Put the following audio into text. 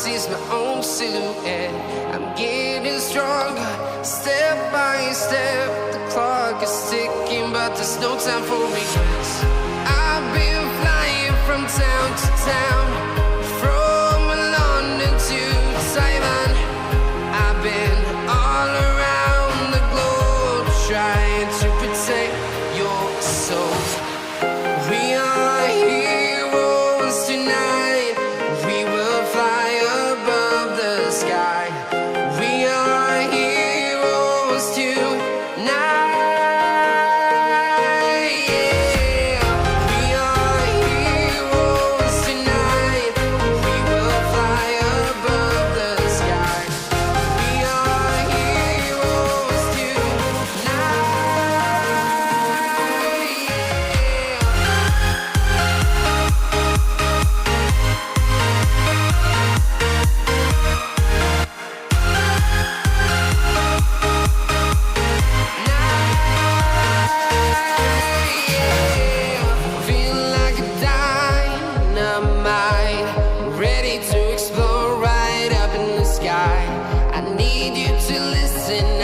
sees my own silhouette. I'm getting stronger, step by step. The clock is ticking, but there's no time for regrets. I've been flying from town to town, from London to Taiwan. I've been all around the globe, trying to protect your soul. We are heroes tonight. We will fly above the sky. We are heroes tonight. Yeah. We are heroes tonight. We will fly above the sky. We are heroes tonight. Feel like a dynamite, ready to explode right up in the sky. I need you to listen